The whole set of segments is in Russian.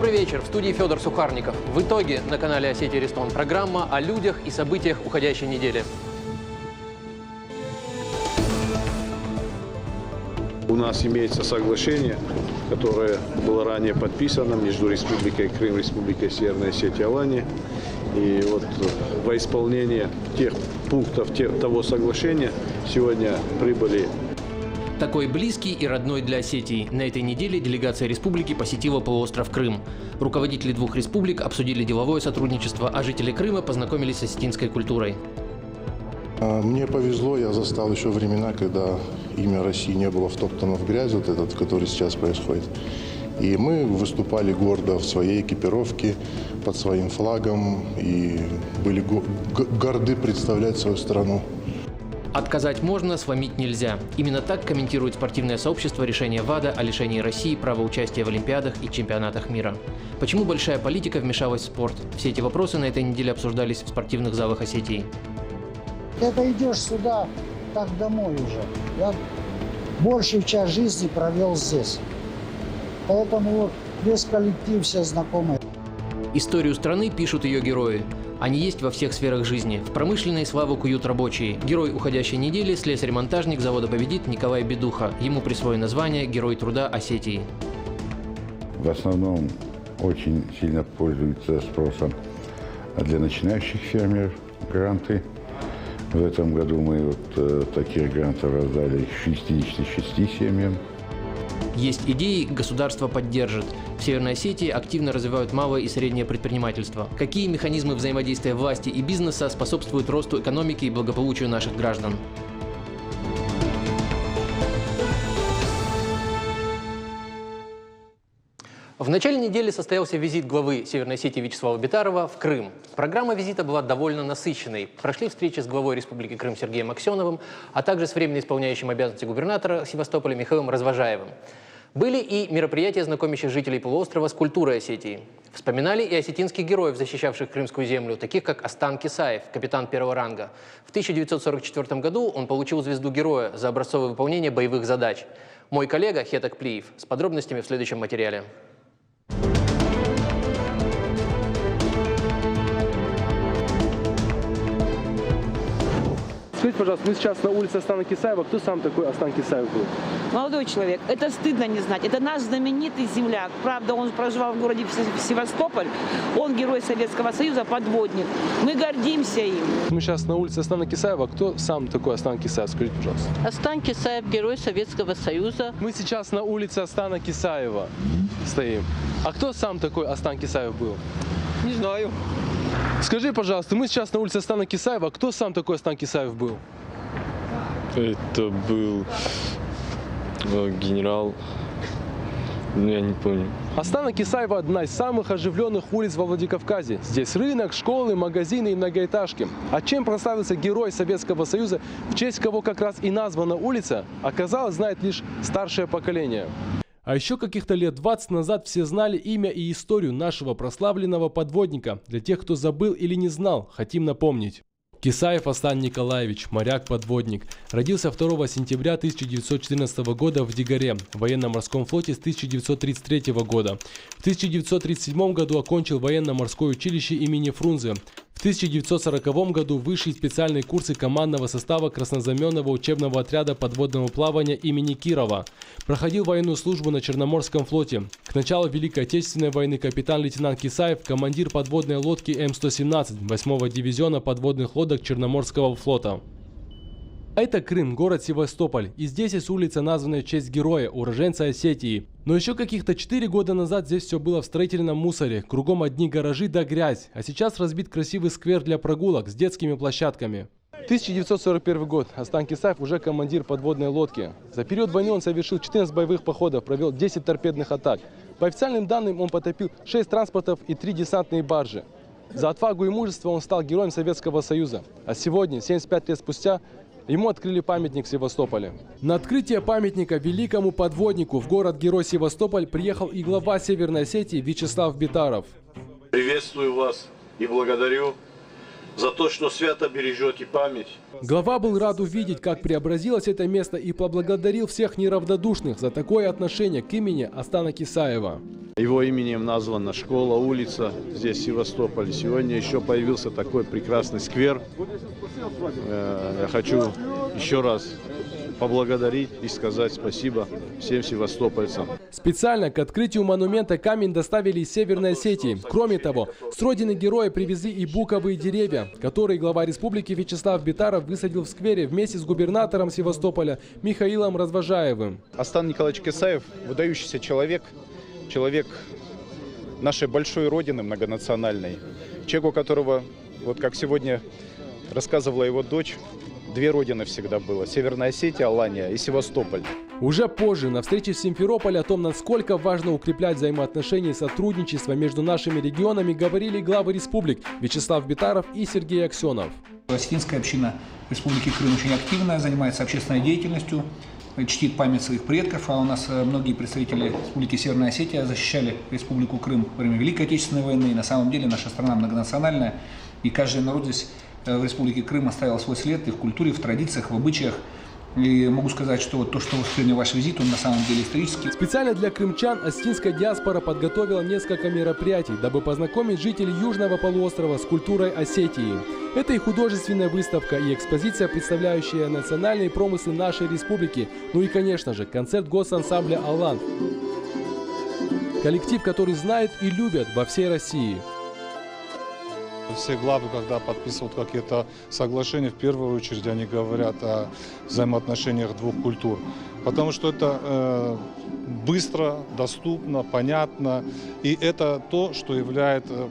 Добрый вечер. В студии Федор Сухарников. В итоге на канале Осетия Рестон программа о людях и событиях уходящей недели. У нас имеется соглашение, которое было ранее подписано между Республикой Крым и Республикой Северная Осетия и Алания. И вот во исполнение тех пунктов того соглашения сегодня прибыли. Такой близкий и родной для Осетии. На этой неделе делегация республики посетила полуостров Крым. Руководители двух республик обсудили деловое сотрудничество, а жители Крыма познакомились с осетинской культурой. Мне повезло, я застал еще времена, когда имя России не было втоптано в грязь, вот этот, который сейчас происходит. И мы выступали гордо в своей экипировке, под своим флагом, и были горды представлять свою страну. Отказать можно, сломить нельзя. Именно так комментирует спортивное сообщество решение ВАДА о лишении России права участия в Олимпиадах и чемпионатах мира. Почему большая политика вмешалась в спорт? Все эти вопросы на этой неделе обсуждались в спортивных залах Осетии. Когда идешь сюда, как домой уже. Я большую часть жизни провел здесь. Поэтому вот весь коллектив, все знакомые. Историю страны пишут ее герои. Они есть во всех сферах жизни. В промышленной славу куют рабочие. Герой уходящей недели – слесарь-монтажник завода «Победит» Николай Бедуха. Ему присвоено звание «Герой труда Осетии». В основном очень сильно пользуются спросом для начинающих фермеров гранты. В этом году мы таких грантов раздали 66 семьям. Есть идеи, государство поддержит. В Северной Осетии активно развивают малое и среднее предпринимательство. Какие механизмы взаимодействия власти и бизнеса способствуют росту экономики и благополучию наших граждан? В начале недели состоялся визит главы Северной Осетии Вячеслава Битарова в Крым. Программа визита была довольно насыщенной. Прошли встречи с главой Республики Крым Сергеем Аксеновым, а также с временно исполняющим обязанности губернатора Севастополя Михаилом Развожаевым. Были и мероприятия, знакомящие жителей полуострова с культурой Осетии. Вспоминали и осетинских героев, защищавших крымскую землю, таких как Астан Кисаев, капитан первого ранга. В 1944 году он получил звезду Героя за образцовое выполнение боевых задач. Мой коллега Хетак Плиев с подробностями в следующем материале. Скажите, пожалуйста, мы сейчас на улице Астана Кисаева. Кто сам такой Астан Кисаев был? Молодой человек, это стыдно не знать. Это наш знаменитый земляк. Правда, он проживал в городе Севастополь. Он герой Советского Союза, подводник. Мы гордимся им. Мы сейчас на улице Астана Кисаева. Кто сам такой Астан Кисаев? Скажите, пожалуйста. Астан Кисаев, герой Советского Союза. Мы сейчас на улице Астана Кисаева стоим. А кто сам такой Астан Кисаев был? Не знаю. Скажи, пожалуйста, мы сейчас на улице Астана Кисаева. Кто сам такой Астан Кисаев был? Это был генерал, я не помню. Астана Кисаева – одна из самых оживленных улиц во Владикавказе. Здесь рынок, школы, магазины и многоэтажки. А чем прославился герой Советского Союза, в честь кого как раз и названа улица, оказалось, знает лишь старшее поколение. А еще каких-то лет 20 назад все знали имя и историю нашего прославленного подводника. Для тех, кто забыл или не знал, хотим напомнить. Кисаев Астан Николаевич, моряк-подводник, родился 2 сентября 1914 года в Дигаре, в военно-морском флоте с 1933 года. В 1937 году окончил военно-морское училище имени Фрунзе. В 1940 году высшие специальные курсы командного состава краснознаменного учебного отряда подводного плавания имени Кирова. Проходил военную службу на Черноморском флоте. К началу Великой Отечественной войны капитан-лейтенант Кисаев, командир подводной лодки М-117 8-го дивизиона подводных лодок Черноморского флота. Это Крым, город Севастополь, и здесь есть улица, названная в честь героя, уроженца Осетии. Но еще каких-то 4 года назад здесь все было в строительном мусоре, кругом одни гаражи да грязь, а сейчас разбит красивый сквер для прогулок с детскими площадками. 1941 год. Астан Кисаев уже командир подводной лодки. За период войны он совершил 14 боевых походов, провел 10 торпедных атак. По официальным данным, он потопил 6 транспортов и 3 десантные баржи. За отвагу и мужество он стал героем Советского Союза. А сегодня, 75 лет спустя, ему открыли памятник в Севастополе. На открытие памятника великому подводнику в город-герой Севастополь приехал и глава Северной Осетии Вячеслав Битаров. Приветствую вас и благодарю за то, что свято бережете память. Глава был рад увидеть, как преобразилось это место, и поблагодарил всех неравнодушных за такое отношение к имени Астана Кисаева. Его именем названа школа, улица здесь, в Севастополе. Сегодня еще появился такой прекрасный сквер. Я хочу еще раз поблагодарить и сказать спасибо всем севастопольцам. Специально к открытию монумента камень доставили из Северной Осетии. Кроме того, с родины героя привезли и буковые деревья, которые глава республики Вячеслав Битаров высадил в сквере вместе с губернатором Севастополя Михаилом Развожаевым. Астан Николаевич Кисаев – выдающийся человек нашей большой родины многонациональной, человек, у которого, вот как сегодня рассказывала его дочь, две родины всегда было – Северная Осетия, Алания и Севастополь. Уже позже, на встрече в Симферополе, о том, насколько важно укреплять взаимоотношения и сотрудничество между нашими регионами, говорили главы республик Вячеслав Битаров и Сергей Аксенов. Осетинская община Республики Крым очень активно занимается общественной деятельностью, чтит память своих предков, а у нас многие представители Республики Северная Осетия защищали Республику Крым во время Великой Отечественной войны. И на самом деле наша страна многонациональная, и каждый народ здесь в Республике Крым оставил свой след и в культуре, в традициях, в обычаях. И могу сказать, что вот то, что воспринял ваш визит, он на самом деле исторический. Специально для крымчан осетинская диаспора подготовила несколько мероприятий, дабы познакомить жителей Южного полуострова с культурой Осетии. Это и художественная выставка, и экспозиция, представляющая национальные промыслы нашей республики. Ну и, конечно же, концерт госансамбля «Алан». Коллектив, который знает и любят во всей России. Все главы, когда подписывают какие-то соглашения, в первую очередь они говорят о взаимоотношениях двух культур. Потому что это быстро, доступно, понятно. И это то, что является,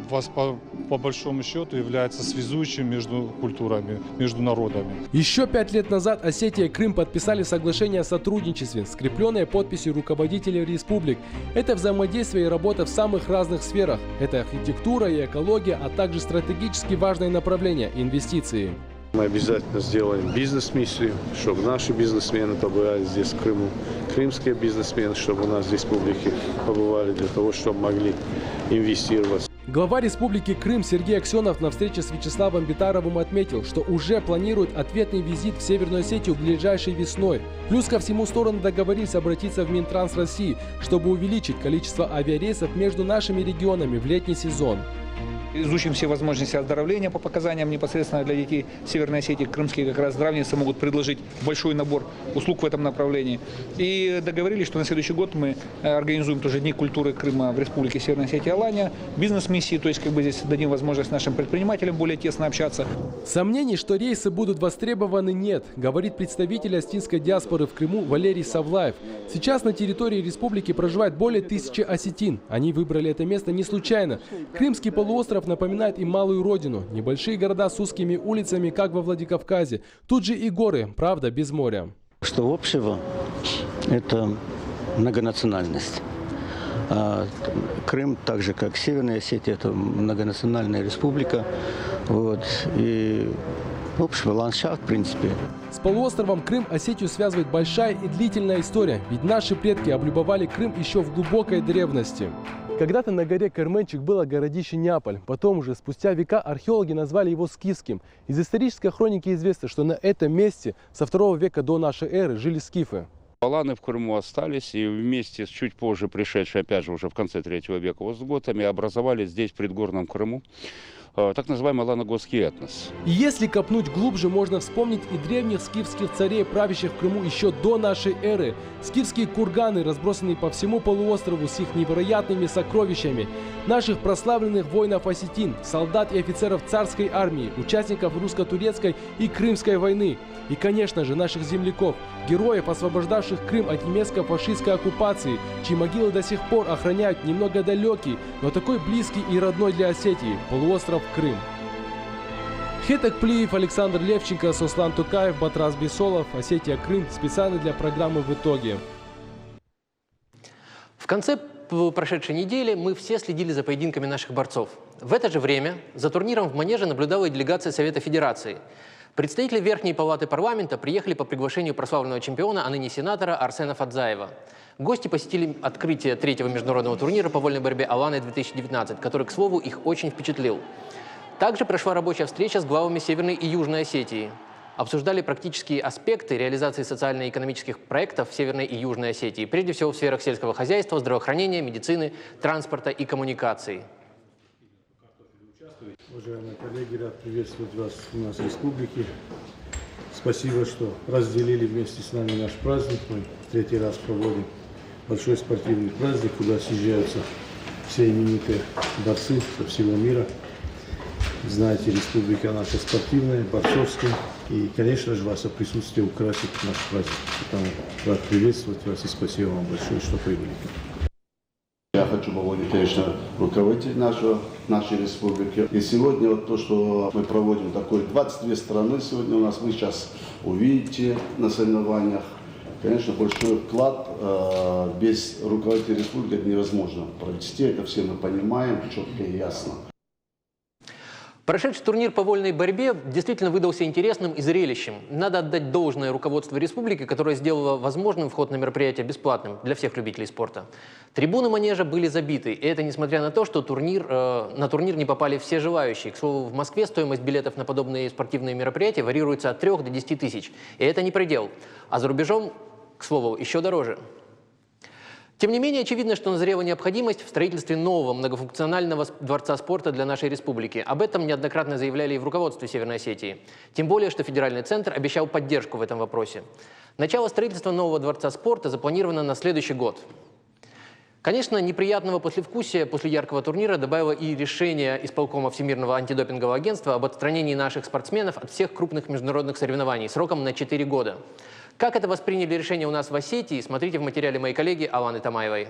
по большому счету, является связующим между культурами, между народами. Еще 5 лет назад Осетия и Крым подписали соглашение о сотрудничестве, скрепленное подписью руководителей республик. Это взаимодействие и работа в самых разных сферах. Это архитектура и экология, а также стратегически важное направление – инвестиции. Мы обязательно сделаем бизнес-миссию, чтобы наши бизнесмены побывали здесь, в Крыму, крымские бизнесмены, чтобы у нас в республике побывали, для того, чтобы могли инвестировать. Глава Республики Крым Сергей Аксенов на встрече с Вячеславом Битаровым отметил, что уже планирует ответный визит в Северную Осетию ближайшей весной. Плюс ко всему стороны договорились обратиться в Минтранс России, чтобы увеличить количество авиарейсов между нашими регионами в летний сезон. Изучим все возможности оздоровления по показаниям непосредственно для детей Северной Осетии. Крымские как раз здравницы могут предложить большой набор услуг в этом направлении. И договорились, что на следующий год мы организуем тоже Дни культуры Крыма в Республике Северная Осетия и Алания, бизнес-миссии, то есть как бы здесь дадим возможность нашим предпринимателям более тесно общаться. Сомнений, что рейсы будут востребованы, нет, говорит представитель осетинской диаспоры в Крыму Валерий Савлаев. Сейчас на территории республики проживает более 1000 осетин. Они выбрали это место не случайно. Крымский полуостров напоминает им малую родину. Небольшие города с узкими улицами, как во Владикавказе. Тут же и горы, правда, без моря. Что общего – это многонациональность. Крым, так же как Северная Осетия, это многонациональная республика. Вот. И общий ландшафт, в принципе. С полуостровом Крым Осетию связывает большая и длительная история. Ведь наши предки облюбовали Крым еще в глубокой древности. Когда-то на горе Керменчик было городище Неаполь. Потом уже спустя века археологи назвали его скифским. Из исторической хроники известно, что на этом месте со 2 века до нашей эры жили скифы. Аланы в Крыму остались и вместе с чуть позже пришедшие, опять же, уже в конце 3 века остготами, образовали здесь, в предгорном Крыму, так называемый алано-готский этнос. И если копнуть глубже, можно вспомнить и древних скифских царей, правящих в Крыму еще до нашей эры. Скифские курганы, разбросанные по всему полуострову с их невероятными сокровищами. Наших прославленных воинов-осетин, солдат и офицеров царской армии, участников русско-турецкой и крымской войны. И, конечно же, наших земляков, героев, освобождавших Крым от немецко-фашистской оккупации, чьи могилы до сих пор охраняют немного далекий, но такой близкий и родной для Осетии полуостров Крым. Хетак Плиев, Александр Левченко, Сослан Тукаев, Батрас Бесолов, Осетия, Крым. Специально для программы «В итоге». В конце прошедшей недели мы все следили за поединками наших борцов. В это же время за турниром в Манеже наблюдала и делегация Совета Федерации. Представители Верхней палаты парламента приехали по приглашению прославленного чемпиона, а ныне сенатора Арсена Фадзаева. Гости посетили открытие 3-го международного турнира по вольной борьбе «Аланы-2019», который, к слову, их очень впечатлил. Также прошла рабочая встреча с главами Северной и Южной Осетии. Обсуждали практические аспекты реализации социально-экономических проектов в Северной и Южной Осетии, прежде всего в сферах сельского хозяйства, здравоохранения, медицины, транспорта и коммуникаций. Уважаемые коллеги, рад приветствовать вас у нас в республике. Спасибо, что разделили вместе с нами наш праздник. Мы третий раз проводим большой спортивный праздник, куда съезжаются все именитые борцы со всего мира. Знаете, республика наша спортивная, борцовская. И, конечно же, ваше присутствие украсит наш праздник. Поэтому рад приветствовать вас и спасибо вам большое, что прибыли. Я хочу поблагодарить, конечно, руководителей нашей республики. И сегодня вот то, что мы проводим такой 22 страны сегодня у нас, вы сейчас увидите на соревнованиях. Конечно, большой вклад без руководителя республики это невозможно провести. Это все мы понимаем четко и ясно. Прошедший турнир по вольной борьбе действительно выдался интересным и зрелищем. Надо отдать должное руководству республики, которое сделало возможным вход на мероприятие бесплатным для всех любителей спорта. Трибуны манежа были забиты, и это несмотря на то, что на турнир не попали все желающие. К слову, в Москве стоимость билетов на подобные спортивные мероприятия варьируется от 3 до 10 тысяч. И это не предел. А за рубежом, к слову, еще дороже. Тем не менее, очевидно, что назрела необходимость в строительстве нового многофункционального дворца спорта для нашей республики. Об этом неоднократно заявляли и в руководстве Северной Осетии. Тем более, что федеральный центр обещал поддержку в этом вопросе. Начало строительства нового дворца спорта запланировано на следующий год. Конечно, неприятного послевкусия после яркого турнира добавило и решение исполкома Всемирного антидопингового агентства об отстранении наших спортсменов от всех крупных международных соревнований сроком на 4 года. Как это восприняли решение у нас в Осетии, смотрите в материале моей коллеги Аланы Тамаевой.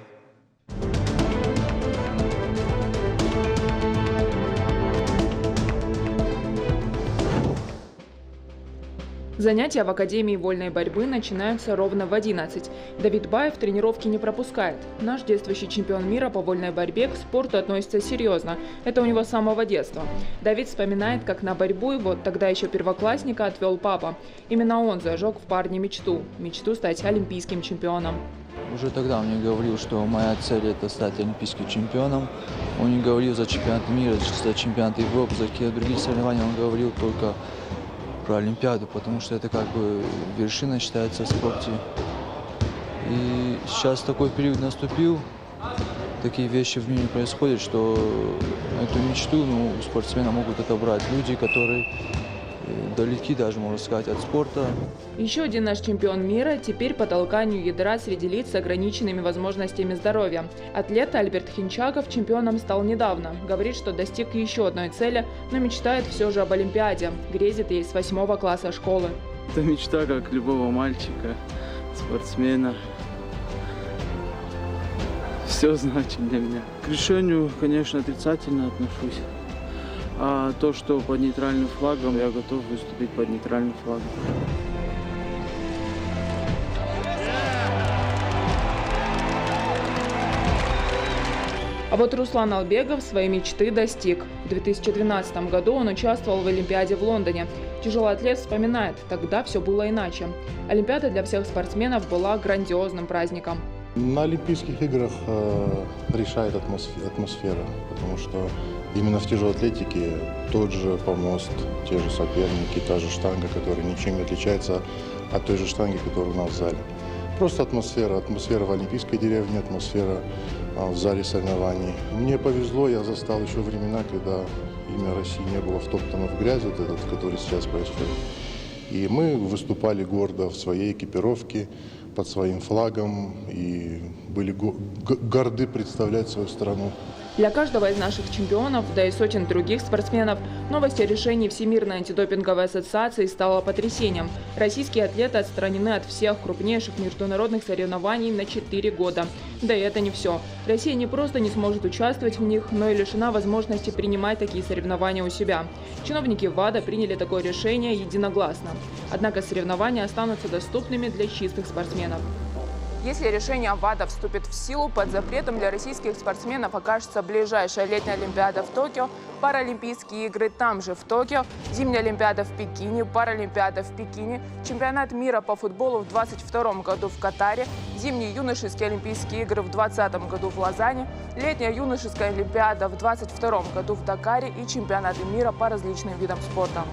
Занятия в Академии вольной борьбы начинаются ровно в 11. Давид Баев тренировки не пропускает. Наш действующий чемпион мира по вольной борьбе к спорту относится серьезно. Это у него с самого детства. Давид вспоминает, как на борьбу его, тогда еще первоклассника, отвел папа. Именно он зажег в парне мечту стать олимпийским чемпионом. Уже тогда он мне говорил, что моя цель – это стать олимпийским чемпионом. Он не говорил за чемпионат мира, за чемпионат Европы, за какие-то другие соревнования. Он говорил только про Олимпиаду, потому что это как бы вершина считается в спорте. И сейчас такой период наступил, такие вещи в мире происходят, что эту мечту у спортсмена могут отобрать люди, которые далеки даже, можно сказать, от спорта. Еще один наш чемпион мира теперь по толканию ядра среди лиц с ограниченными возможностями здоровья. Атлет Альберт Хинчаков чемпионом стал недавно. Говорит, что достиг еще одной цели, но мечтает все же об Олимпиаде. Грезит ей с 8 класса школы. Это мечта, как любого мальчика, спортсмена. Все значит для меня. К решению, конечно, отрицательно отношусь. А то, что под нейтральным флагом, я готов выступить под нейтральным флагом. А вот Руслан Албегов своей мечты достиг. В 2012 году он участвовал в Олимпиаде в Лондоне. Тяжелоатлет вспоминает, тогда все было иначе. Олимпиада для всех спортсменов была грандиозным праздником. На Олимпийских играх решает атмосфера, потому что именно в тяжелой атлетике тот же помост, те же соперники, та же штанга, которая ничем не отличается от той же штанги, которая у нас в зале. Просто атмосфера в олимпийской деревне, атмосфера в зале соревнований. Мне повезло, я застал еще времена, когда имя России не было втоптано в грязь, вот этот, который сейчас происходит. И мы выступали гордо в своей экипировке, под своим флагом и были горды представлять свою страну. Для каждого из наших чемпионов, да и сотен других спортсменов, новость о решении Всемирной антидопинговой ассоциации стала потрясением. Российские атлеты отстранены от всех крупнейших международных соревнований на 4 года. Да и это не все. Россия не просто не сможет участвовать в них, но и лишена возможности принимать такие соревнования у себя. Чиновники ВАДА приняли такое решение единогласно. Однако соревнования останутся доступными для чистых спортсменов. Если решение ВАДА вступит в силу, под запретом для российских спортсменов окажется ближайшая летняя Олимпиада в Токио, Паралимпийские игры там же в Токио, Зимняя Олимпиада в Пекине, Паралимпиада в Пекине, Чемпионат мира по футболу в 2022 году в Катаре, Зимние юношеские Олимпийские игры в 2020 году в Лозанне, Летняя юношеская Олимпиада в 2022 году в Дакаре и Чемпионаты мира по различным видам спорта.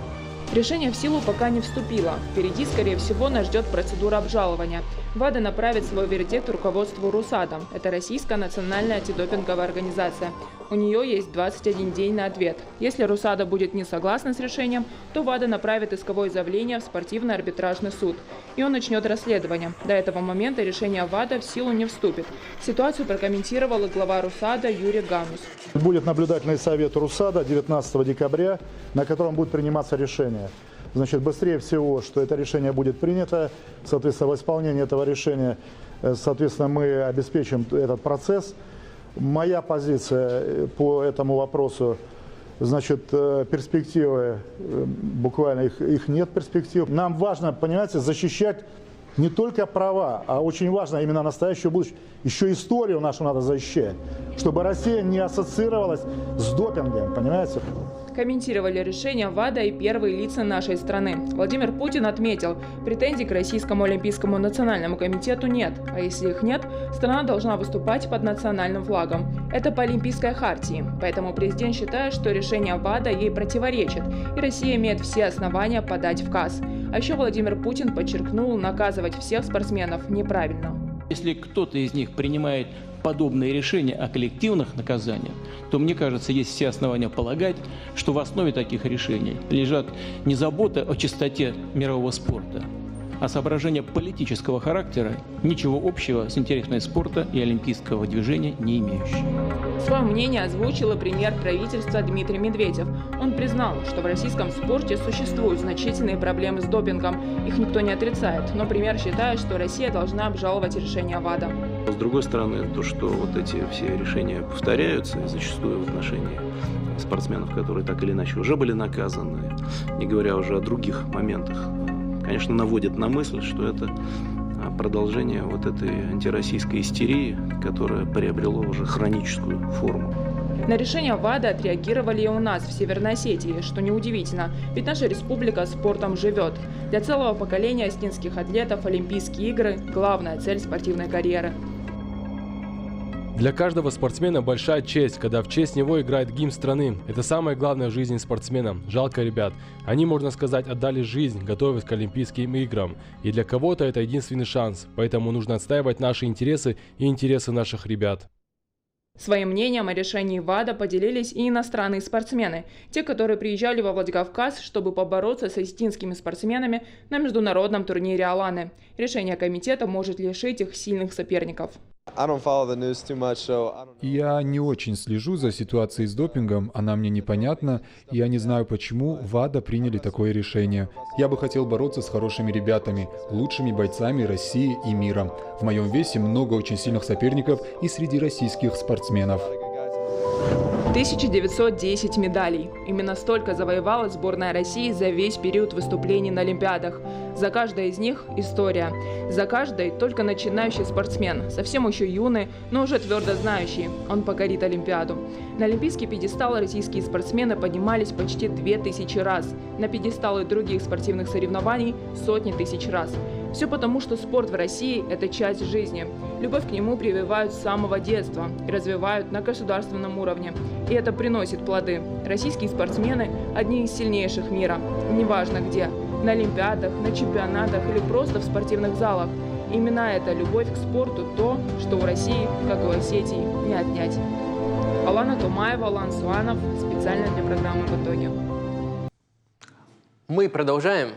Решение в силу пока не вступило. Впереди, скорее всего, нас ждет процедура обжалования. ВАДА направит свой вердикт руководству РУСАДА. Это Российская национальная антидопинговая организация. У нее есть 21 день на ответ. Если РУСАДА будет не согласна с решением, то ВАДА направит исковое заявление в спортивный арбитражный суд. И он начнет расследование. До этого момента решение ВАДА в силу не вступит. Ситуацию прокомментировал и глава РУСАДА Юрий Ганус. Будет наблюдательный совет РУСАДА 19 декабря, на котором будет приниматься решение. Значит, быстрее всего, что это решение будет принято, соответственно, в исполнении этого решения, соответственно, мы обеспечим этот процесс. Моя позиция по этому вопросу, значит, перспективы, буквально их нет перспектив. Нам важно, понимаете, защищать не только права, а очень важно именно настоящее будущее. Еще историю нашу надо защищать, чтобы Россия не ассоциировалась с допингом, понимаете? Комментировали решение ВАДА и первые лица нашей страны. Владимир Путин отметил, претензий к Российскому олимпийскому национальному комитету нет. А если их нет, страна должна выступать под национальным флагом. Это по Олимпийской хартии. Поэтому президент считает, что решение ВАДА ей противоречит, и Россия имеет все основания подать в КАС. А еще Владимир Путин подчеркнул, наказывать всех спортсменов неправильно. Если кто-то из них принимает подобные решения о коллективных наказаниях, то, мне кажется, есть все основания полагать, что в основе таких решений лежат не забота о чистоте мирового спорта, а соображения политического характера, ничего общего с интересами спорта и олимпийского движения не имеющие. Свое мнение озвучил и премьер правительства Дмитрий Медведев. Он признал, что в российском спорте существуют значительные проблемы с допингом. Их никто не отрицает, но премьер считает, что Россия должна обжаловать решение ВАДА. С другой стороны, то, что вот эти все решения повторяются, зачастую в отношении спортсменов, которые так или иначе уже были наказаны, не говоря уже о других моментах, конечно, наводит на мысль, что это продолжение вот этой антироссийской истерии, которая приобрела уже хроническую форму. На решение ВАДА отреагировали и у нас, в Северной Осетии, что неудивительно, ведь наша республика спортом живет. Для целого поколения осетинских атлетов Олимпийские игры – главная цель спортивной карьеры. Для каждого спортсмена большая честь, когда в честь него играет гимн страны. Это самое главное в жизни спортсмена. Жалко ребят. Они, можно сказать, отдали жизнь, готовясь к Олимпийским играм. И для кого-то это единственный шанс. Поэтому нужно отстаивать наши интересы и интересы наших ребят. Своим мнением о решении ВАДА поделились и иностранные спортсмены. Те, которые приезжали во Владикавказ, чтобы побороться с осетинскими спортсменами на международном турнире Аланы. Решение комитета может лишить их сильных соперников. Я не очень слежу за ситуацией с допингом, она мне непонятна, и я не знаю, почему ВАДА приняли такое решение. Я бы хотел бороться с хорошими ребятами, лучшими бойцами России и мира. В моем весе много очень сильных соперников и среди российских спортсменов. 1910 медалей. Именно столько завоевала сборная России за весь период выступлений на Олимпиадах. За каждой из них история. За каждой только начинающий спортсмен, совсем еще юный, но уже твердо знающий, он покорит Олимпиаду. На олимпийский пьедестал российские спортсмены поднимались почти 2000 раз. На пьедесталы других спортивных соревнований сотни тысяч раз. Все потому, что спорт в России – это часть жизни. Любовь к нему прививают с самого детства и развивают на государственном уровне. И это приносит плоды. Российские спортсмены – одни из сильнейших мира. Неважно где – на Олимпиадах, на чемпионатах или просто в спортивных залах. Именно эта любовь к спорту – то, что у России, как и у Осетии, не отнять. Алана Тумаева, Алан Суанов. Специально для программы «В итоге». Мы продолжаем.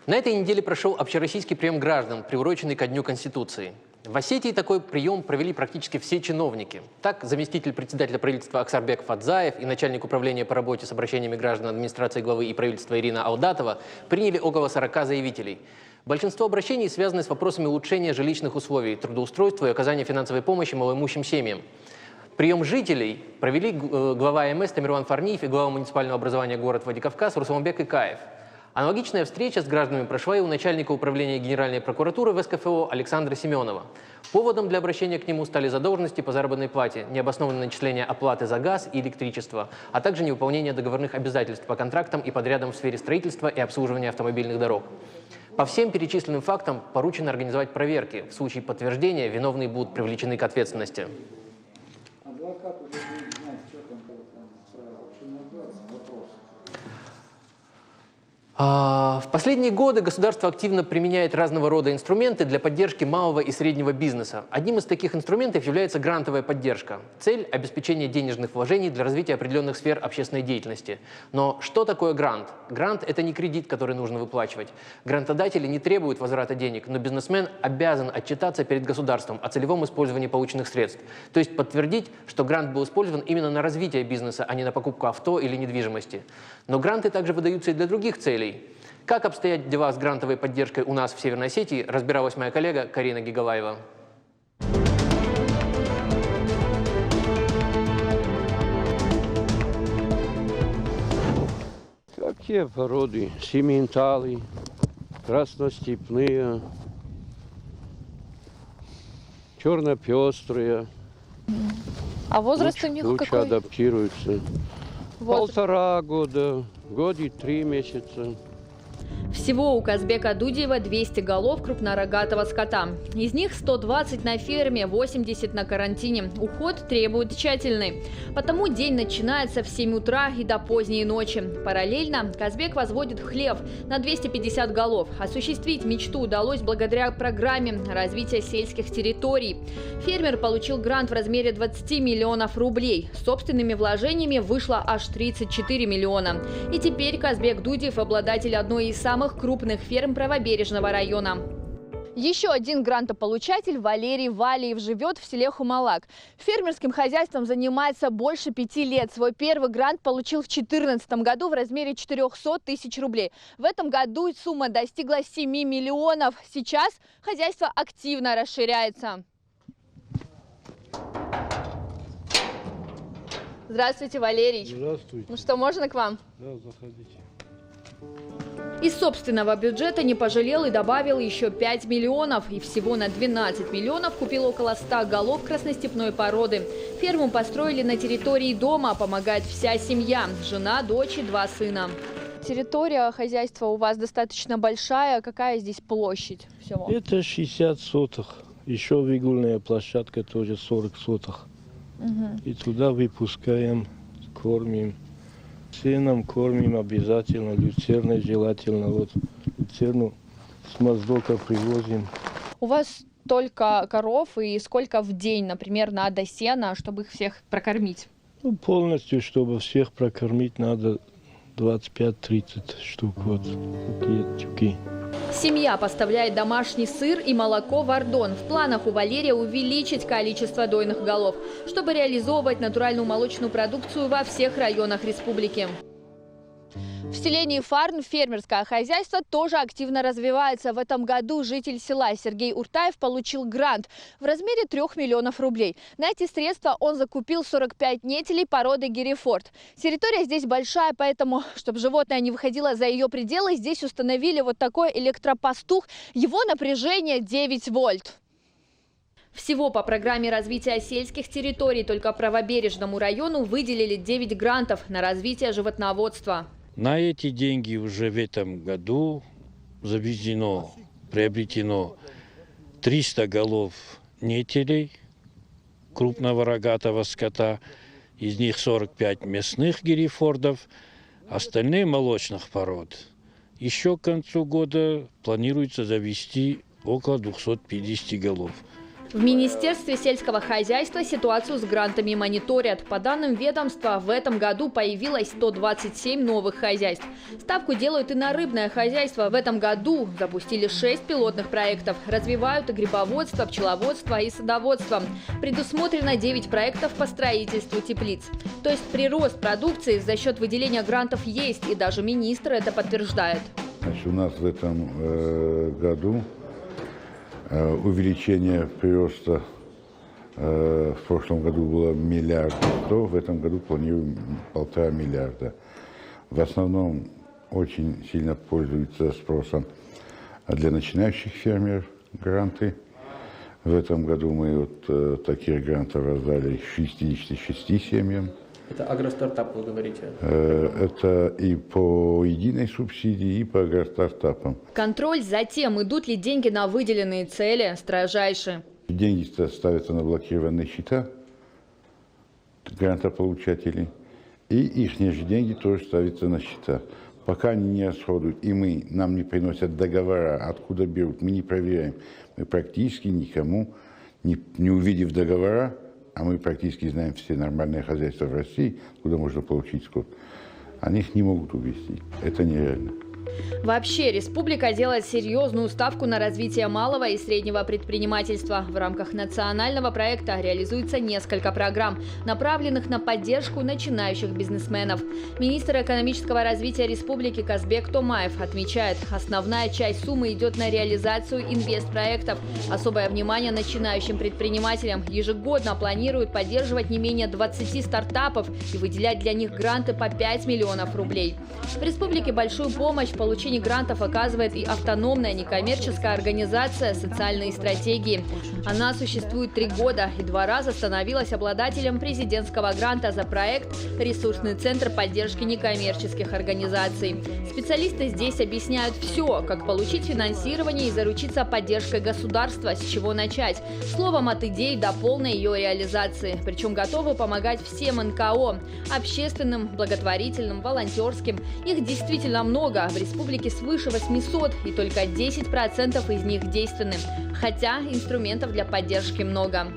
На этой неделе прошел общероссийский прием граждан, приуроченный ко Дню Конституции. В Осетии такой прием провели практически все чиновники. Так, заместитель председателя правительства Аксарбек Фадзаев и начальник управления по работе с обращениями граждан администрации главы и правительства Ирина Алдатова приняли около 40 заявителей. Большинство обращений связаны с вопросами улучшения жилищных условий, трудоустройства и оказания финансовой помощи малоимущим семьям. Прием жителей провели глава АМС Тамерлан Фарниев и глава муниципального образования город Владикавказ Русламбек Икаев. Аналогичная встреча с гражданами прошла и у начальника управления Генеральной прокуратуры в СКФО Александра Семенова. Поводом для обращения к нему стали задолженности по заработной плате, необоснованное начисление оплаты за газ и электричество, а также невыполнение договорных обязательств по контрактам и подрядам в сфере строительства и обслуживания автомобильных дорог. По всем перечисленным фактам поручено организовать проверки. В случае подтверждения виновные будут привлечены к ответственности. В последние годы государство активно применяет разного рода инструменты для поддержки малого и среднего бизнеса. Одним из таких инструментов является грантовая поддержка. Цель – обеспечение денежных вложений для развития определенных сфер общественной деятельности. Но что такое грант? Грант – это не кредит, который нужно выплачивать. Грантодатели не требуют возврата денег, но бизнесмен обязан отчитаться перед государством о целевом использовании полученных средств. То есть подтвердить, что грант был использован именно на развитие бизнеса, а не на покупку авто или недвижимости. Но гранты также выдаются и для других целей. Как обстоят дела с грантовой поддержкой у нас в Северной Осетии, разбиралась моя коллега Карина Гигалаева. Какие породы? Симменталы, красностепные, черно-пестрые. А возраст у них лучше какой? Адаптируются. Возраст? 1,5 года, год и 3 месяца. Всего у Казбека Дудиева 200 голов крупнорогатого скота. Из них 120 на ферме, 80 на карантине. Уход требует тщательный. Потому день начинается в 7 утра и до поздней ночи. Параллельно Казбек возводит хлев на 250 голов. Осуществить мечту удалось благодаря программе развития сельских территорий. Фермер получил грант в размере 20 миллионов рублей. Собственными вложениями вышло аж 34 миллиона. И теперь Казбек Дудиев обладатель одной из самых крупных ферм правобережного района. Еще один грантополучатель Валерий Валиев живет в селе Хумалак. Фермерским хозяйством занимается больше 5 лет. Свой первый грант получил в 2014 году в размере 400 тысяч рублей. В этом году сумма достигла 7 миллионов. Сейчас хозяйство активно расширяется. Здравствуйте, Валерий. Здравствуйте. Ну что, можно к вам? Да, заходите. Из собственного бюджета не пожалел и добавил еще 5 миллионов. И всего на 12 миллионов купил около 100 голов красностепной породы. Ферму построили на территории дома. Помогает вся семья. Жена, дочь и 2 сына. Территория хозяйства у вас достаточно большая. Какая здесь площадь всего? Это 60 соток. Еще выгульная площадка тоже 40 соток. И туда выпускаем, кормим. Сеном кормим обязательно, люцерной желательно. Вот люцерну с Моздока привозим. У вас только коров, и сколько в день, например, надо сена, чтобы их всех прокормить? Ну, полностью, чтобы всех прокормить, надо 25-30 штук. Вот такие тюки. Семья поставляет домашний сыр и молоко в Ордон. В планах у Валерия увеличить количество дойных голов, чтобы реализовывать натуральную молочную продукцию во всех районах республики. В селении Фарн фермерское хозяйство тоже активно развивается. В этом году житель села Сергей Уртаев получил грант в размере 3 миллионов рублей. На эти средства он закупил 45 нетелей породы Герефорд. Территория здесь большая, поэтому, чтобы животное не выходило за ее пределы, здесь установили вот такой электропастух. Его напряжение 9 вольт. Всего по программе развития сельских территорий только правобережному району выделили 9 грантов на развитие животноводства. На эти деньги уже в этом году завезено, приобретено 300 голов нетелей крупного рогатого скота, из них 45 мясных герефордов, остальные молочных пород. Еще к концу года планируется завести около 250 голов. В Министерстве сельского хозяйства ситуацию с грантами мониторят. По данным ведомства, в этом году появилось 127 новых хозяйств. Ставку делают и на рыбное хозяйство. В этом году запустили 6 пилотных проектов. Развивают и грибоводство, пчеловодство и садоводство. Предусмотрено 9 проектов по строительству теплиц. То есть прирост продукции за счет выделения грантов есть, и даже министр это подтверждает. Значит, у нас в этом году увеличение прироста в прошлом году было 1 миллиард 100, в этом году планируем 1,5 миллиарда. В основном очень сильно пользуется спросом для начинающих фермеров гранты. В этом году мы вот таких грантов раздали 66 семьям. Это агростартап, вы говорите? Это и по единой субсидии, и по агростартапам. Контроль за тем, идут ли деньги на выделенные цели, строжайший. Деньги ставятся на блокированные счета грантополучателей, и их же деньги тоже ставятся на счета. Пока они не расходуют, и нам не приносят договора, откуда берут, мы не проверяем. Мы практически никому, не увидев договора, а мы практически знаем все нормальные хозяйства в России, куда можно получить скот, они их не могут увезти. Это нереально. Вообще, республика делает серьезную ставку на развитие малого и среднего предпринимательства. В рамках национального проекта реализуется несколько программ, направленных на поддержку начинающих бизнесменов. Министр экономического развития республики Казбек Томаев отмечает, основная часть суммы идет на реализацию инвестпроектов. Особое внимание начинающим предпринимателям. Ежегодно планируют поддерживать не менее 20 стартапов и выделять для них гранты по 5 миллионов рублей. В республике большую помощь в получении грантов оказывает и автономная некоммерческая организация «Социальные стратегии». Она существует 3 года и 2 раза становилась обладателем президентского гранта за проект «Ресурсный центр поддержки некоммерческих организаций». Специалисты здесь объясняют все, как получить финансирование и заручиться поддержкой государства, с чего начать. Словом, от идей до полной ее реализации. Причем готовы помогать всем НКО – общественным, благотворительным, волонтерским. Их действительно много. В республике свыше 800, и только 10% из них действенны. Хотя инструментов для поддержки много.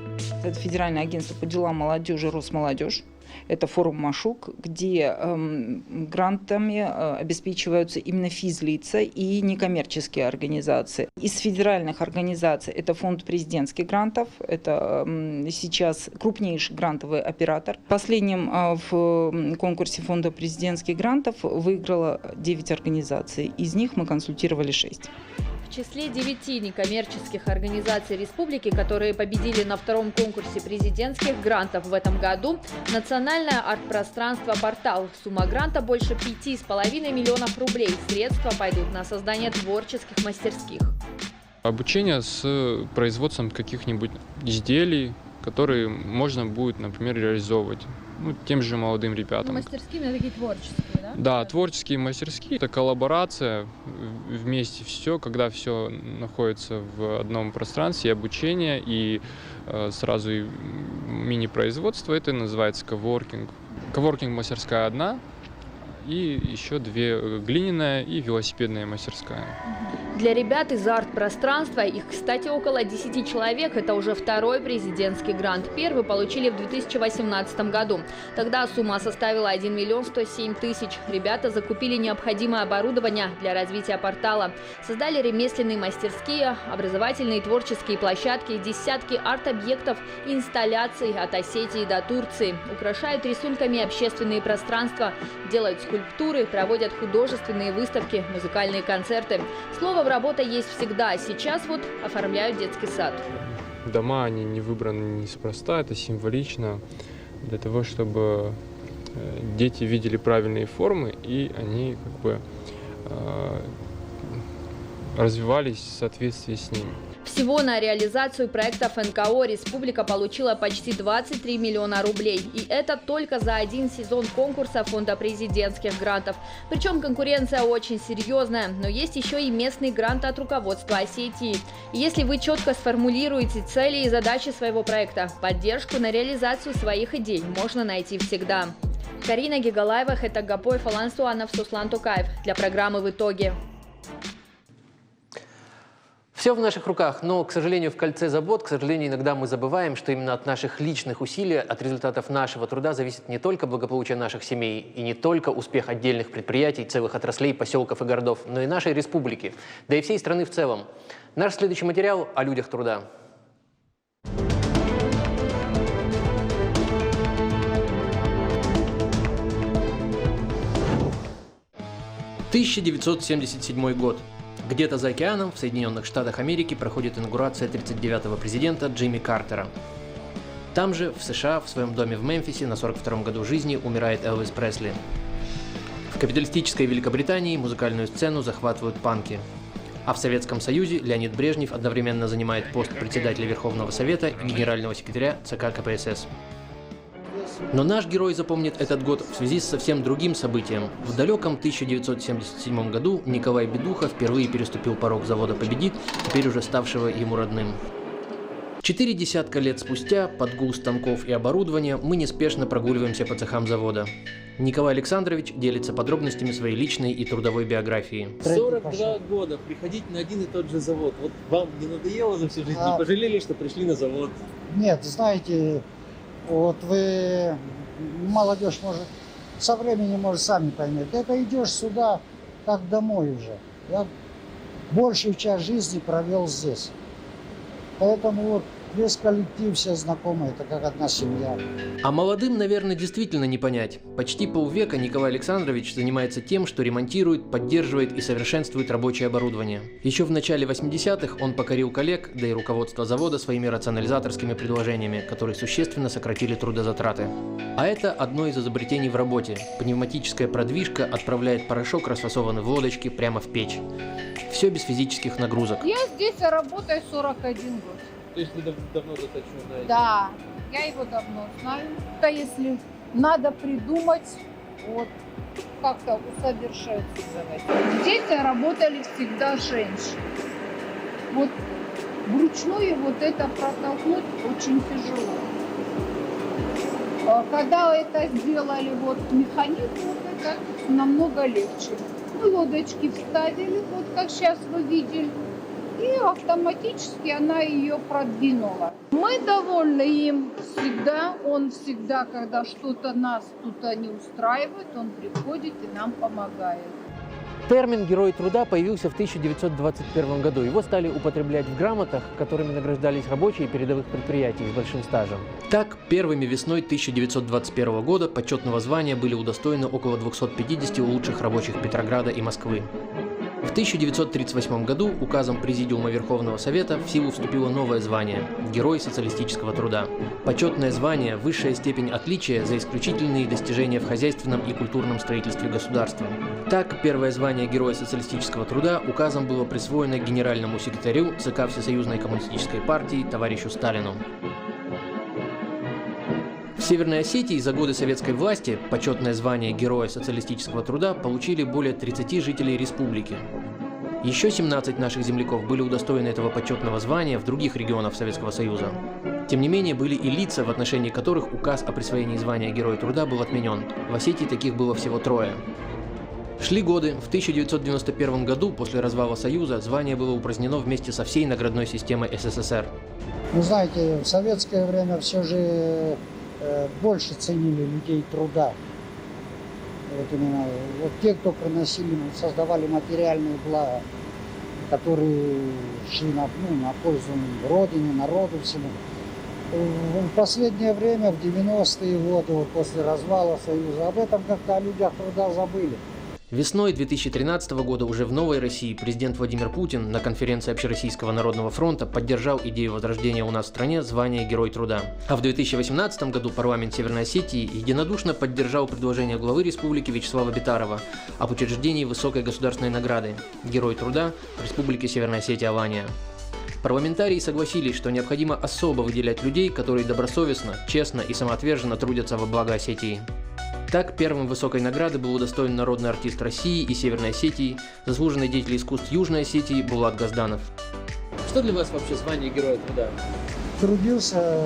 Это Федеральное агентство по делам молодежи «Росмолодежь». Это форум «Машук», где грантами обеспечиваются именно физлица и некоммерческие организации. Из федеральных организаций это фонд президентских грантов, это сейчас крупнейший грантовый оператор. Последним в конкурсе фонда президентских грантов выиграло 9 организаций, из них мы консультировали 6. В числе 9 некоммерческих организаций республики, которые победили на втором конкурсе президентских грантов в этом году, национальное арт-пространство «Портал». Сумма гранта больше 5,5 миллионов рублей. Средства пойдут на создание творческих мастерских. Обучение с производством каких-нибудь изделий, которые можно будет, например, реализовывать тем же молодым ребятам. Мастерские, такие творческие, да? Да, творческие мастерские. Это коллаборация, вместе все, когда все находится в одном пространстве, и обучение, и сразу и мини-производство. Это называется коворкинг. Коворкинг-мастерская одна, и еще 2 глиняная и велосипедная мастерская. Для ребят из арт-пространства, их, кстати, около 10 человек, это уже второй президентский грант. Первый получили в 2018 году. Тогда сумма составила 1 миллион 107 тысяч. Ребята закупили необходимое оборудование для развития портала. Создали ремесленные мастерские, образовательные и творческие площадки, десятки арт-объектов и инсталляций от Осетии до Турции. Украшают рисунками общественные пространства, делают скульптуры, проводят художественные выставки, музыкальные концерты. Слово работа есть всегда. Сейчас вот оформляют детский сад. Дома, они не выбраны неспроста, это символично для того, чтобы дети видели правильные формы и они развивались в соответствии с ними. Всего на реализацию проектов НКО республика получила почти 23 миллиона рублей. И это только за один сезон конкурса фонда президентских грантов. Причем конкуренция очень серьезная. Но есть еще и местный грант от руководства Осетии. И если вы четко сформулируете цели и задачи своего проекта, поддержку на реализацию своих идей можно найти всегда. Карина Гигалаева, Хета Гапой, Фалан Суанов, Суслан Токаев. Для программы «В итоге». Все в наших руках, но, к сожалению, в кольце забот, к сожалению, иногда мы забываем, что именно от наших личных усилий, от результатов нашего труда зависит не только благополучие наших семей и не только успех отдельных предприятий, целых отраслей, поселков и городов, но и нашей республики, да и всей страны в целом. Наш следующий материал о людях труда. «1977 год. Где-то за океаном, в Соединенных Штатах Америки, проходит инаугурация 39-го президента Джимми Картера. Там же, в США, в своем доме в Мемфисе, на 42-м году жизни, умирает Элвис Пресли. В капиталистической Великобритании музыкальную сцену захватывают панки. А в Советском Союзе Леонид Брежнев одновременно занимает пост председателя Верховного Совета и генерального секретаря ЦК КПСС. Но наш герой запомнит этот год в связи с совсем другим событием. В далеком 1977 году Николай Бедуха впервые переступил порог завода «Победит», теперь уже ставшего ему родным. 4 десятка лет спустя, под гул станков и оборудования, мы неспешно прогуливаемся по цехам завода. Николай Александрович делится подробностями своей личной и трудовой биографии. 42 года приходить на один и тот же завод. Вот вам не надоело за всю жизнь? Не пожалели, что пришли на завод? Нет, знаете, вот вы, молодежь, может, со временем, может, сами поймете. Это идешь сюда, как домой уже. Я большую часть жизни провел здесь. Поэтому вот весь коллектив, все знакомые, это как одна семья. А молодым, наверное, действительно не понять. Почти полвека Николай Александрович занимается тем, что ремонтирует, поддерживает и совершенствует рабочее оборудование. Еще в начале 80-х он покорил коллег, да и руководство завода своими рационализаторскими предложениями, которые существенно сократили трудозатраты. А это одно из изобретений в работе. Пневматическая продвижка отправляет порошок, расфасованный в лодочки, прямо в печь. Все без физических нагрузок. Я здесь работаю 41 год. То есть вы давно достаточно знаете? Да, я его давно знаю. Да, если надо придумать, вот как-то усовершенствовать. Здесь работали всегда женщины. Вот вручную вот это протолкнуть очень тяжело. Когда это сделали вот механизм, вот это намного легче. Мы лодочки вставили, вот как сейчас вы видели, и автоматически она ее продвинула. Мы довольны им всегда. Он всегда, когда что-то нас тут не устраивает, он приходит и нам помогает. Термин «Герой труда» появился в 1921 году. Его стали употреблять в грамотах, которыми награждались рабочие передовых предприятий с большим стажем. Так, первыми весной 1921 года почетного звания были удостоены около 250 лучших рабочих Петрограда и Москвы. В 1938 году указом Президиума Верховного Совета в силу вступило новое звание – Герой социалистического труда. Почетное звание – высшая степень отличия за исключительные достижения в хозяйственном и культурном строительстве государства. Так, первое звание Героя социалистического труда указом было присвоено генеральному секретарю ЦК Всесоюзной коммунистической партии товарищу Сталину. В Северной Осетии за годы советской власти почетное звание Героя социалистического труда получили более 30 жителей республики. Еще 17 наших земляков были удостоены этого почетного звания в других регионах Советского Союза. Тем не менее, были и лица, в отношении которых указ о присвоении звания Героя труда был отменен. В Осетии таких было всего 3. Шли годы. В 1991 году, после развала Союза, звание было упразднено вместе со всей наградной системой СССР. Вы знаете, в советское время все же больше ценили людей труда. Вот именно вот те, кто приносили, создавали материальные блага, которые шли на пользу Родине, народу всему. В последнее время, в 90-е годы, вот после развала Союза, об этом как-то о людях труда забыли. Весной 2013 года уже в Новой России президент Владимир Путин на конференции Общероссийского народного фронта поддержал идею возрождения у нас в стране звания Герой труда. А в 2018 году парламент Северной Осетии единодушно поддержал предложение главы республики Вячеслава Битарова об учреждении высокой государственной награды Герой труда в Республике Северная Осетия Алания. Парламентарии согласились, что необходимо особо выделять людей, которые добросовестно, честно и самоотверженно трудятся во благо Осетии. Так, первым высокой награды был удостоен народный артист России и Северной Осетии, заслуженный деятель искусств Южной Осетии Булат Газданов. Что для вас вообще звание Героя труда? Трудился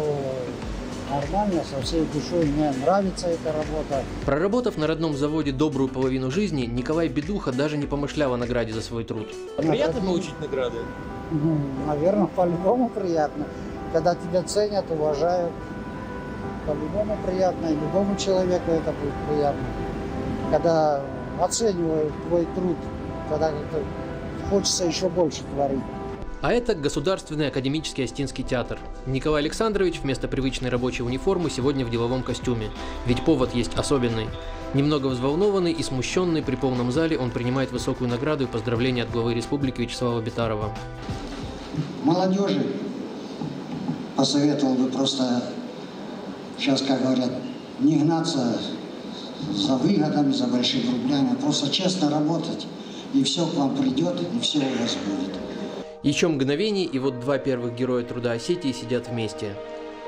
нормально, со всей душой, мне нравится эта работа. Проработав на родном заводе добрую половину жизни, Николай Бедуха даже не помышлял о награде за свой труд. Приятно получить награды? Наверное, по-любому приятно. Когда тебя ценят, уважают. По-любому приятно, и любому человеку это будет приятно. Когда оценивают твой труд, тогда как-то хочется еще больше творить. А это Государственный академический Остинский театр. Николай Александрович вместо привычной рабочей униформы сегодня в деловом костюме. Ведь повод есть особенный. Немного взволнованный и смущенный при полном зале он принимает высокую награду и поздравления от главы республики Вячеслава Битарова. Молодежи посоветовал бы просто, сейчас, как говорят, не гнаться за выгодами, за большими рублями. Просто честно работать, и все к вам придет, и все у вас будет. Еще мгновений, и вот два первых героя труда Осетии сидят вместе.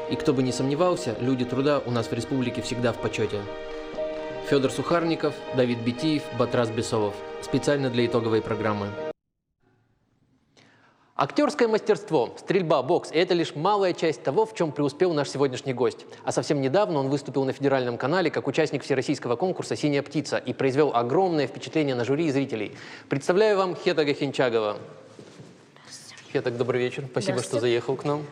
И кто бы ни сомневался, люди труда у нас в республике всегда в почете. Федор Сухарников, Давид Битиев, Батрас Бесовов. Специально для итоговой программы. Актерское мастерство, стрельба, бокс – это лишь малая часть того, в чем преуспел наш сегодняшний гость. А совсем недавно он выступил на федеральном канале как участник всероссийского конкурса «Синяя птица» и произвел огромное впечатление на жюри и зрителей. Представляю вам Хетага Хинчагова. Хетаг, добрый вечер. Спасибо, что заехал к нам.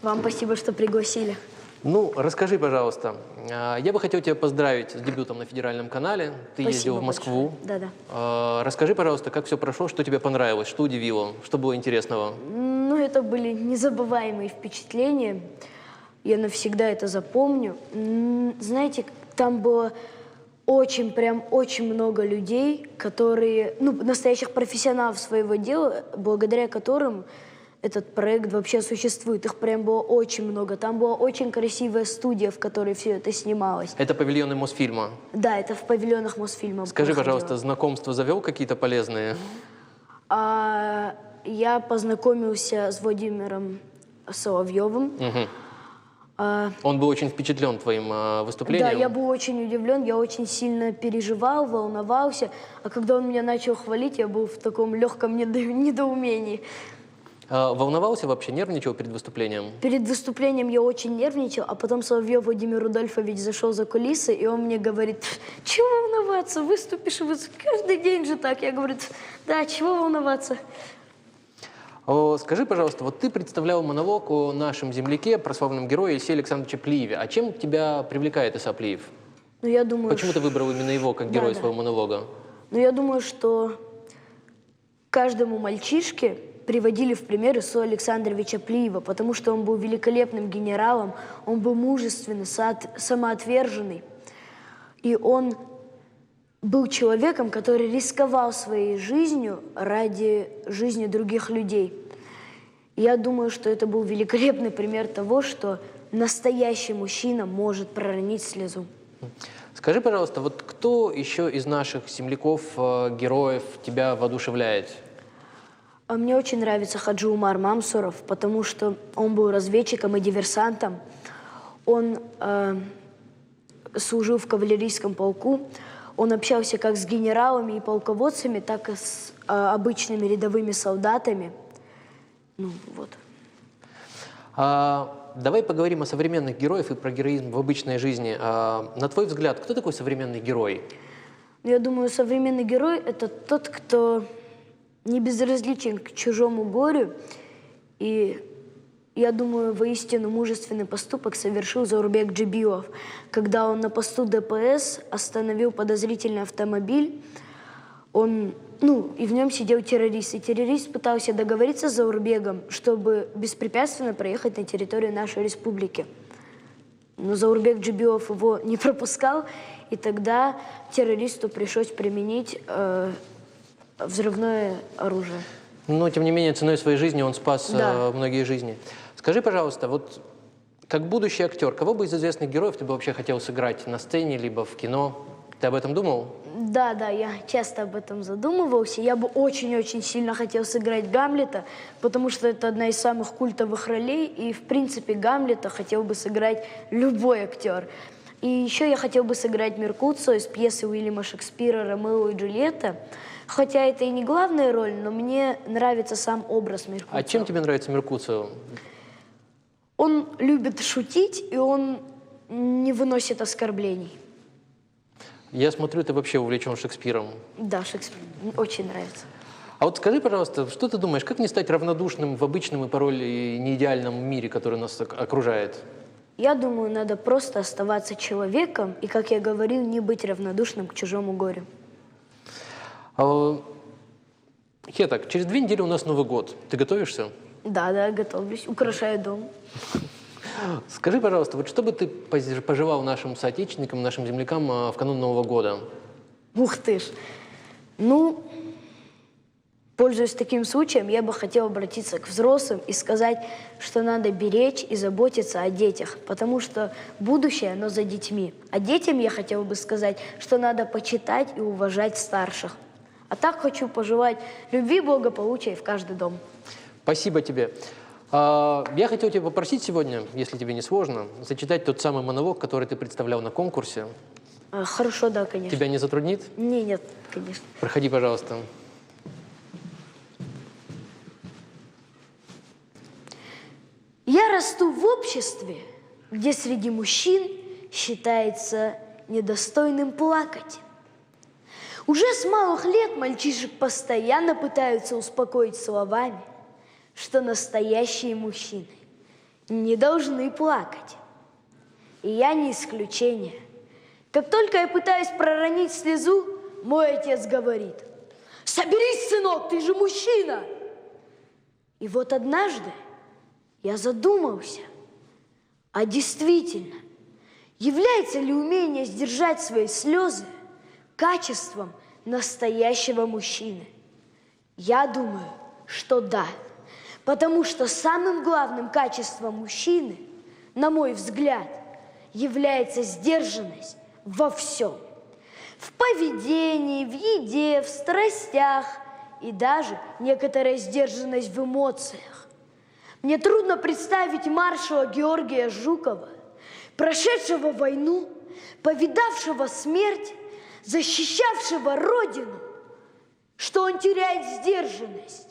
Вам спасибо, что пригласили. Ну, расскажи, пожалуйста. Я бы хотел тебя поздравить с дебютом на федеральном канале. Ты ездил в Москву. Да-да. Расскажи, пожалуйста, как все прошло, что тебе понравилось, что удивило, что было интересного? Ну, это были незабываемые впечатления. Я навсегда это запомню. Знаете, там было прям очень много людей, которые, настоящих профессионалов своего дела, благодаря которым этот проект вообще существует. Их прям было очень много. Там была очень красивая студия, в которой все это снималось. Это павильоны Мосфильма? Да, это в павильонах Мосфильма. Скажи, пожалуйста, знакомства завел какие-то полезные? Я познакомился с Владимиром Соловьевым. Он был очень впечатлен твоим выступлением? Да, я был очень удивлен, я очень сильно переживал, волновался. А когда он меня начал хвалить, я был в таком легком недоумении. Волновался вообще, нервничал перед выступлением? Перед выступлением я очень нервничал, а потом Соловьев Владимир Рудольфович зашел за кулисы, и он мне говорит: чего волноваться, выступишь каждый день же так. Я говорю: да, чего волноваться. Скажи, пожалуйста, вот ты представлял монолог о нашем земляке, прославленном герое Елисее Александровиче Плиеве. А чем тебя привлекает Иса Плиев? Ну, я думаю, почему ты выбрал именно его как героя своего монолога? Ну, я думаю, что каждому мальчишке приводили в пример Ису Александровича Плиева, потому что он был великолепным генералом, он был мужественный, самоотверженный. И он был человеком, который рисковал своей жизнью ради жизни других людей. И я думаю, что это был великолепный пример того, что настоящий мужчина может проронить слезу. Скажи, пожалуйста, вот кто еще из наших земляков, героев тебя воодушевляет? Мне очень нравится Хаджи Умар Мамсуров, потому что он был разведчиком и диверсантом. Он служил в кавалерийском полку. Он общался как с генералами и полководцами, так и с обычными рядовыми солдатами. Ну, вот. Давай поговорим о современных героях и про героизм в обычной жизни. На твой взгляд, кто такой современный герой? Я думаю, современный герой – это тот, кто не безразличен к чужому горю. И я думаю, воистину мужественный поступок совершил Заурбек Джибилов, когда он на посту ДПС остановил подозрительный автомобиль. И в нем сидел террорист. И террорист пытался договориться с Заурбегом, чтобы беспрепятственно проехать на территорию нашей республики. Но Заурбек Джибилов его не пропускал, и тогда террористу пришлось применить взрывное оружие. Но, тем не менее, ценой своей жизни он спас многие жизни. Скажи, пожалуйста, вот как будущий актер, кого бы из известных героев ты бы вообще хотел сыграть на сцене, либо в кино? Ты об этом думал? Да, я часто об этом задумывался. Я бы очень-очень сильно хотел сыграть Гамлета, потому что это одна из самых культовых ролей, и, в принципе, Гамлета хотел бы сыграть любой актер. И еще я хотел бы сыграть Меркуцио из пьесы Уильяма Шекспира «Ромео и Джульетта». Хотя это и не главная роль, но мне нравится сам образ Меркуцио. А чем тебе нравится Меркуцио? Он любит шутить, и он не выносит оскорблений. Я смотрю, ты вообще увлечен Шекспиром. Да, Шекспир очень нравится. А вот скажи, пожалуйста, что ты думаешь, как не стать равнодушным в обычном и порой неидеальном мире, который нас окружает? Я думаю, надо просто оставаться человеком и, как я говорил, не быть равнодушным к чужому горю. Хетаг, через 2 недели у нас Новый год. Ты готовишься? Да, готовлюсь. Украшаю дом. Скажи, пожалуйста, вот что бы ты пожелал нашим соотечественникам, нашим землякам в канун Нового года? Ух ты ж! Ну, Пользуясь таким случаем, я бы хотел обратиться к взрослым и сказать, что надо беречь и заботиться о детях, потому что будущее, оно за детьми. А детям я хотела бы сказать, что надо почитать и уважать старших. А так хочу пожелать любви, благополучия в каждый дом. Спасибо тебе. Я хотел тебя попросить сегодня, если тебе не сложно, зачитать тот самый монолог, который ты представлял на конкурсе. Хорошо, да, конечно. Тебя не затруднит? Нет, конечно. Проходи, пожалуйста. Я расту в обществе, где среди мужчин считается недостойным плакать. Уже с малых лет мальчишек постоянно пытаются успокоить словами, что настоящие мужчины не должны плакать. И я не исключение. Как только я пытаюсь проронить слезу, мой отец говорит: «Соберись, сынок, ты же мужчина!» И вот однажды я задумался, а действительно, является ли умение сдержать свои слезы качеством настоящего мужчины? Я думаю, что да, потому что самым главным качеством мужчины, на мой взгляд, является сдержанность во всем. В поведении, в еде, в страстях и даже некоторая сдержанность в эмоциях. Мне трудно представить маршала Георгия Жукова, прошедшего войну, повидавшего смерть, защищавшего Родину, что он теряет сдержанность,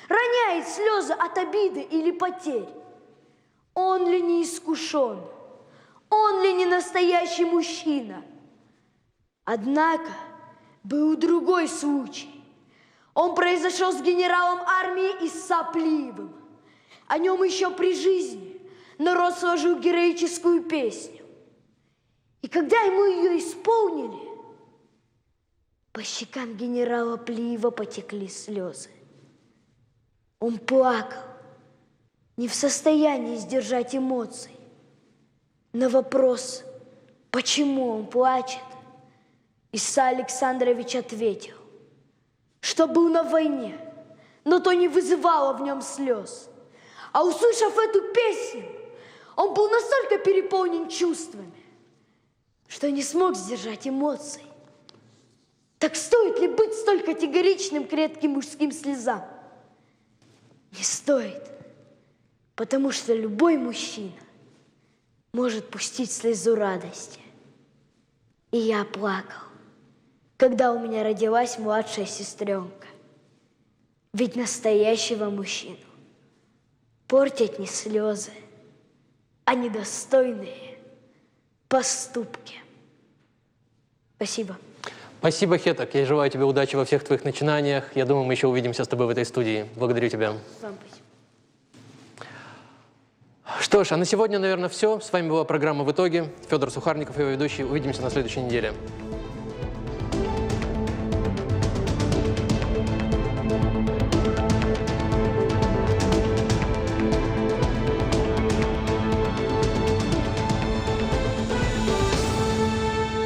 роняет слезы от обиды или потерь. Он ли не искушен? Он ли не настоящий мужчина? Однако был другой случай. Он произошел с генералом армии Исапливым. О нем еще при жизни народ сложил героическую песню. И когда ему ее исполнили, по щекам генерала Плиева потекли слезы. Он плакал, не в состоянии сдержать эмоций. На вопрос, почему он плачет, Иса Александрович ответил, что был на войне, но то не вызывало в нем слез. А услышав эту песню, он был настолько переполнен чувствами, что не смог сдержать эмоций. Так стоит ли быть столь категоричным к редким мужским слезам? Не стоит, потому что любой мужчина может пустить слезу радости. И я плакал, когда у меня родилась младшая сестренка. Ведь настоящего мужчину портят не слезы, а недостойные поступки. Спасибо. Спасибо, Хетак. Я желаю тебе удачи во всех твоих начинаниях. Я думаю, мы еще увидимся с тобой в этой студии. Благодарю тебя. Вам спасибо. Что ж, а на сегодня, наверное, все. С вами была программа «В итоге». Федор Сухарников, его ведущий. Увидимся на следующей неделе.